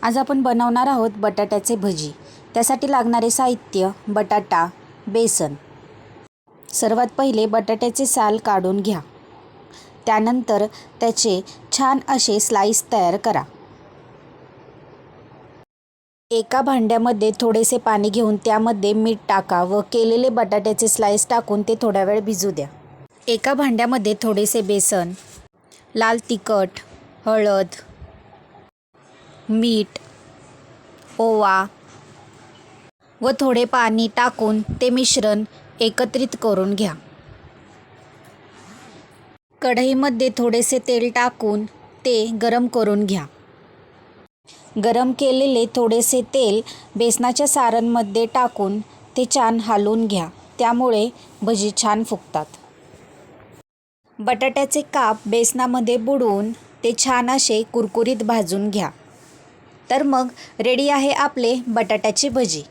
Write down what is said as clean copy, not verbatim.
आज आपण बनवणार आहोत बटाट्याचे भजी। त्यासाठी लागणारे साहित्य बटाटा, बेसन। सर्वात पहिले बटाट्याचे साल काढून घ्या। त्यानंतर त्याचे छान असे स्लाइस तयार करा। एका भांड्यामध्ये थोडेसे पाणी घेऊन त्यामध्ये मीठ टाका व केलेले बटाट्याचे स्लाइस टाकून ते थोडा वेळ भिजू द्या। एका भांड्यामध्ये थोडेसे बेसन, लाल तिखट, हळद, मीठ, ओवा व थोडे पाणी टाकून ते मिश्रण एकत्रित करून घ्या। कढईमध्ये थोडेसे तेल टाकून ते गरम करून घ्या। गरम केलेले थोडेसे तेल बेसनाच्या सारणमध्ये टाकून ते छान हलवून घ्या, त्यामुळे भजी छान फुगतात। बटाट्याचे काप बेसनामध्ये बुडवून ते छान असे कुरकुरीत भाजून घ्या। तर मग रेडी आहे आपले बटाट्याची भजी।